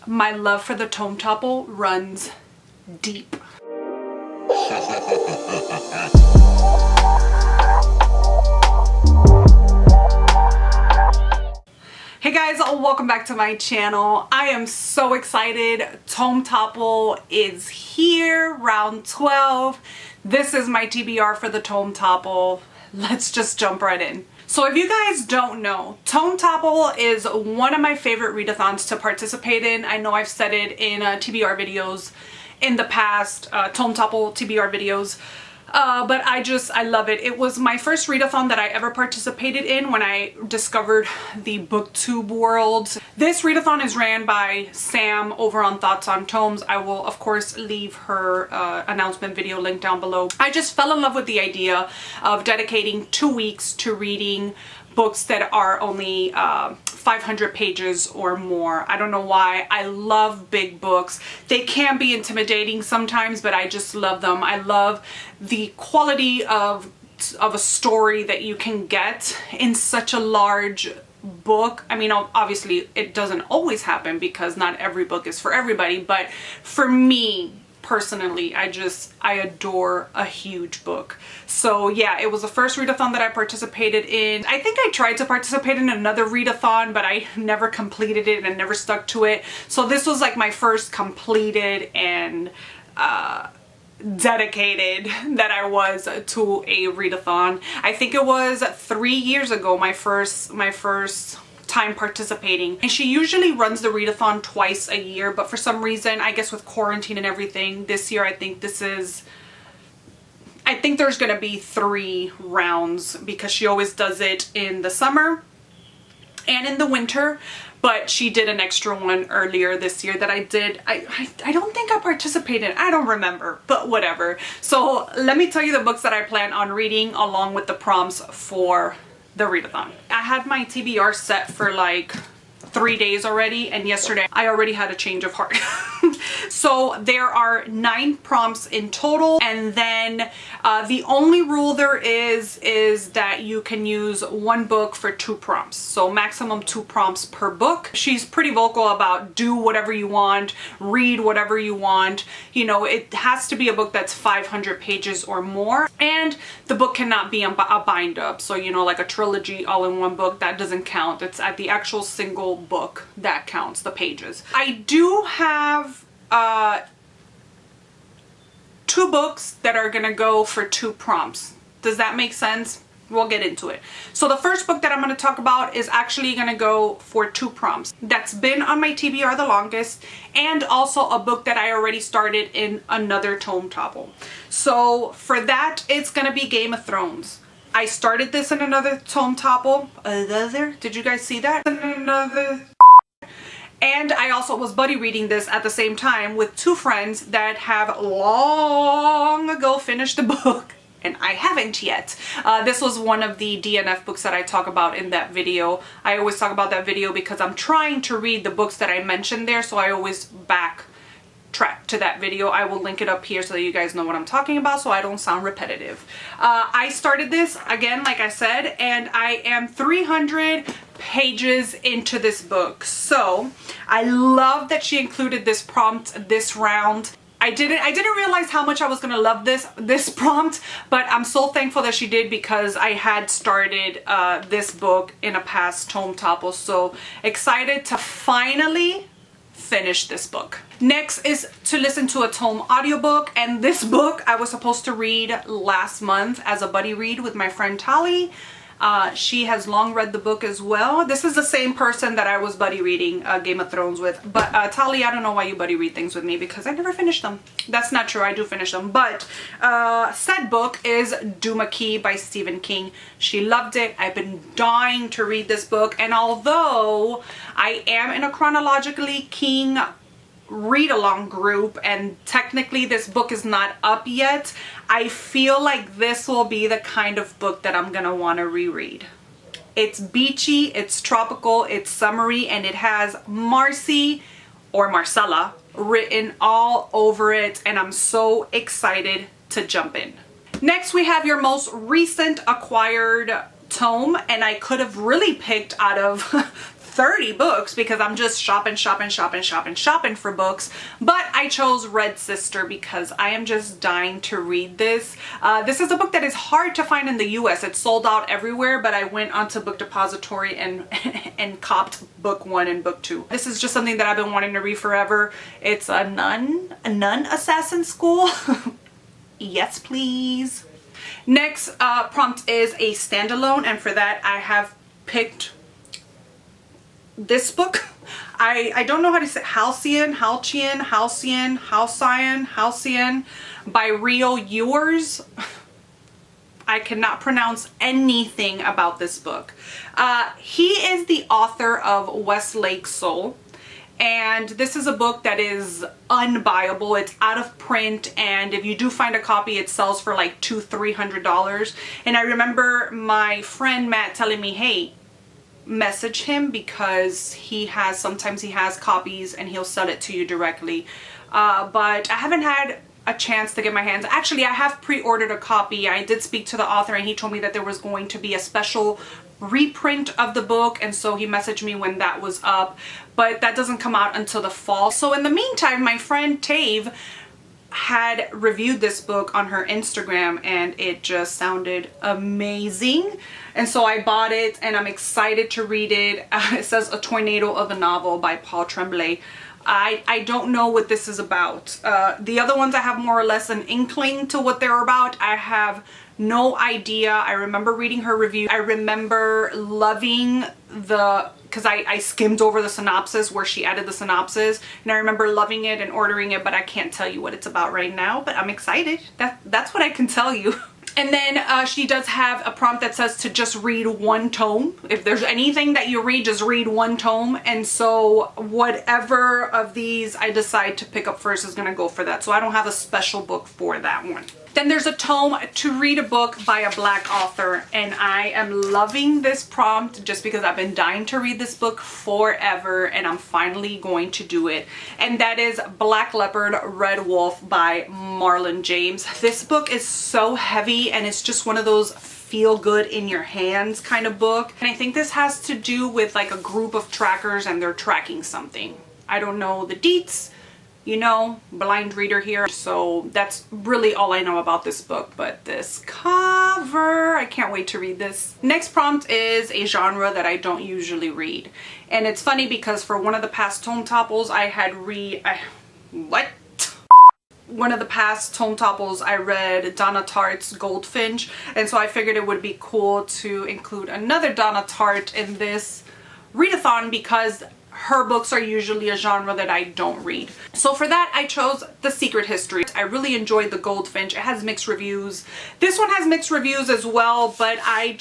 my love for the Tome Topple runs deep. Hey guys, welcome back to my channel. I am so excited. Tome Topple is here, round 12. This is my TBR for the Tome Topple. Let's just jump right in. So if you guys don't know, Tome Topple is one of my favorite readathons to participate in. I know I've said it in TBR videos in the past, Tome Topple TBR videos. But I love it. It was my first readathon that I ever participated in when I discovered the booktube world. This readathon is ran by Sam over on Thoughts on Tomes. I will of course leave her announcement video link down below. I just fell in love with the idea of dedicating 2 weeks to reading books that are only 500 pages or more. I don't know why. I love big books. They can be intimidating sometimes, but I just love them. I love the quality of a story that you can get in such a large book. I mean, obviously it doesn't always happen because not every book is for everybody, but for me personally, I adore a huge book. So yeah, it was the first readathon that I participated in. I think I tried to participate in another readathon, but I never completed it and never stuck to it. So this was like my first completed and dedicated that I was to a readathon. I think it was 3 years ago, my first time participating. And she usually runs the readathon twice a year, but for some reason, I guess with quarantine and everything, this year I think there's gonna be 3 rounds because she always does it in the summer and in the winter, but she did an extra one earlier this year that I did. I don't think I participated. I don't remember, but whatever. So let me tell you the books that I plan on reading along with the prompts for the readathon. I had my TBR set for like 3 days already, and yesterday I already had a change of heart. So there are 9 prompts in total, and then the only rule there is that you can use 1 book for 2 prompts. So maximum 2 prompts per book. She's pretty vocal about do whatever you want, read whatever you want. You know, it has to be a book that's 500 pages or more, and the book cannot be a bind up. So, you know, like a trilogy all in one book, that doesn't count. It's at the actual single book that counts, the pages. I do have 2 books that are gonna go for 2 prompts. Does that make sense? We'll get into it. So the first book that I'm going to talk about is actually going to go for 2 prompts. That's been on my TBR the longest, and also a book that I already started in another Tome Topple. So for that, it's going to be Game of Thrones. I started this in another Tome Topple. Did you guys see that? And I also was buddy reading this at the same time with 2 friends that have long ago finished the book, and I haven't yet. This was one of the DNF books that I talk about in that video. I always talk about that video because I'm trying to read the books that I mentioned there, so I always backtrack to that video. I will link it up here so that you guys know what I'm talking about so I don't sound repetitive. I started this, again, like I said, and I am 300 pages into this book. So I love that she included this prompt this round. I didn't realize how much I was gonna love this prompt, but I'm so thankful that she did because I had started this book in a past Tome Topple. So excited to finally finish this book. Next is to listen to a Tome audiobook, and this book I was supposed to read last month as a buddy read with my friend Tali. She has long read the book as well. This is the same person that I was buddy reading Game of Thrones with. But Tali, I don't know why you buddy read things with me because I never finished them. That's not true. I do finish them. But said book is Duma Key by Stephen King. She loved it. I've been dying to read this book. And although I am in a chronologically King read-along group and technically this book is not up yet, I feel like this will be the kind of book that I'm gonna want to reread. It's beachy, it's tropical, it's summery, and it has Marcy or Marcella written all over it, and I'm so excited to jump in. Next we have your most recent acquired tome, and I could have really picked out of 30 books because I'm just shopping for books. But I chose Red Sister because I am just dying to read this. This is a book that is hard to find in the US. It's sold out everywhere, but I went onto Book Depository and and copped book 1 and book 2. This is just something that I've been wanting to read forever. It's a nun assassin school. Yes, please. Next prompt is a standalone, and for that I have picked this book. I don't know how to say Halcyon by Rio Ewers. I cannot pronounce anything about this book. He is the author of Westlake Soul, and this is a book that is unbuyable. It's out of print, and if you do find a copy, it sells for like $200-300. And I remember my friend Matt telling me, hey, message him because sometimes he has copies and he'll sell it to you directly. But I haven't had a chance to get my hands. Actually, I have pre-ordered a copy. I did speak to the author and he told me that there was going to be a special reprint of the book, and so he messaged me when that was up, but that doesn't come out until the fall. So in the meantime, my friend Tave had reviewed this book on her Instagram and it just sounded amazing, and so I bought it and I'm excited to read it. It says A Tornado of a Novel by Paul Tremblay. I don't know what this is about. The other ones I have more or less an inkling to what they're about. I have no idea. I remember reading her review. I remember loving because I skimmed over the synopsis where she added the synopsis, and I remember loving it and ordering it, but I can't tell you what it's about right now, but I'm excited. That's what I can tell you. And then she does have a prompt that says to just read 1 tome. If there's anything that you read, just read 1 tome. And so whatever of these I decide to pick up first is going to go for that. So I don't have a special book for that one. Then there's a tome to read a book by a Black author, and I am loving this prompt just because I've been dying to read this book forever, and I'm finally going to do it. And that is Black Leopard, Red Wolf by Marlon James. This book is so heavy and it's just one of those feel good in your hands kind of book. And I think this has to do with like a group of trackers and they're tracking something. I don't know the deets. You know, blind reader here. So that's really all I know about this book, but this cover, I can't wait to read this. Next prompt is a genre that I don't usually read. And it's funny because for one of the past Tome Topples I had one of the past Tome Topples I read Donna Tartt's Goldfinch, and so I figured it would be cool to include another Donna Tartt in this readathon because her books are usually a genre that I don't read. So for that I chose The Secret History. I really enjoyed the Goldfinch. It has mixed reviews. This one has mixed reviews as well, but I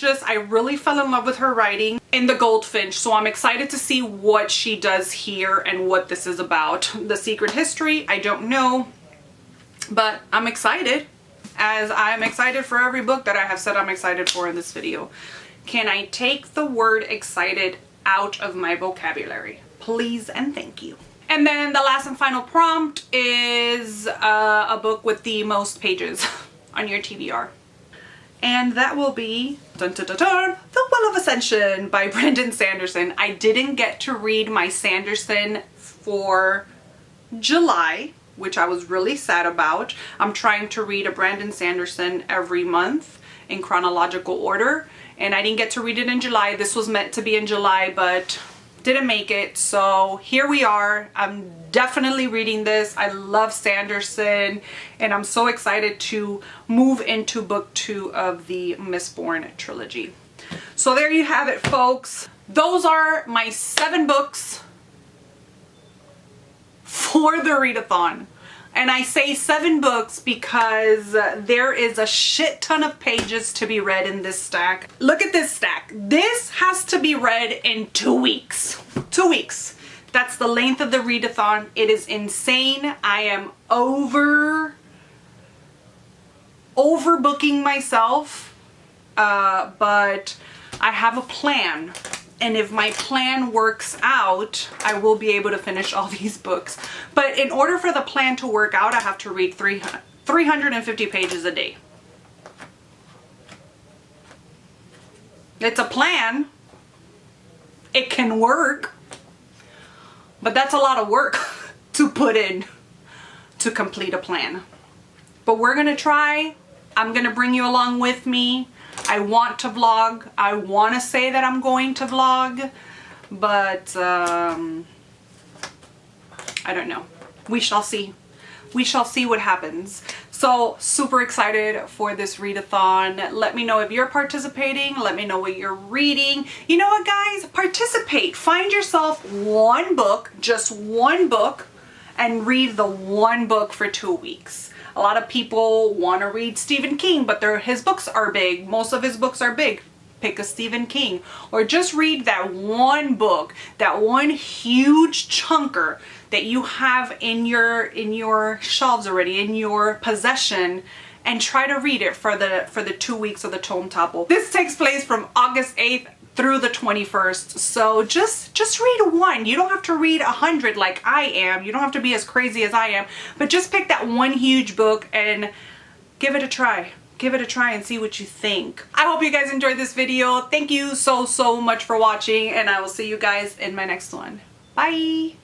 really fell in love with her writing in the Goldfinch, so I'm excited to see what she does here and what this is about. The Secret History, I don't know, but I'm excited, as I'm excited for every book that I have said I'm excited for in this video. Can I take the word excited out of my vocabulary? Please and thank you. And then the last and final prompt is a book with the most pages on your TBR. And that will be dun, dun, dun, dun, The Well of Ascension by Brandon Sanderson. I didn't get to read my Sanderson for July, which I was really sad about. I'm trying to read a Brandon Sanderson every month in chronological order, and I didn't get to read it in July. This was meant to be in July, but didn't make it, so here we are. I'm definitely reading this. I love Sanderson, and I'm so excited to move into book 2 of the Mistborn trilogy. So there you have it, folks. Those are my 7 books for the readathon. And I say 7 books because there is a shit ton of pages to be read in this stack. Look at this stack. This has to be read in 2 weeks. 2 weeks. That's the length of the readathon. It is insane. I am overbooking myself, but I have a plan. And if my plan works out, I will be able to finish all these books. But in order for the plan to work out, I have to read 350 pages a day. It's a plan. It can work, but that's a lot of work to put in to complete a plan. But we're gonna try. I'm gonna bring you along with me. I want to vlog. I want to say that I'm going to vlog, but I don't know. We shall see. We shall see what happens. So super excited for this readathon. Let me know if you're participating. Let me know what you're reading. You know what, guys? Participate. Find yourself one book, just one book, and read the one book for 2 weeks. A lot of people want to read Stephen King, but his books are big. Most of his books are big. Pick a Stephen King, or just read that one book, that one huge chunker that you have in your shelves already, in your possession, and try to read it for the 2 weeks of the Tome Topple. This takes place from August 8th through the 21st. So just read one. You don't have to read 100 like I am. You don't have to be as crazy as I am, but just pick that one huge book and give it a try. Give it a try and see what you think. I hope you guys enjoyed this video. Thank you so much for watching, and I will see you guys in my next one. Bye.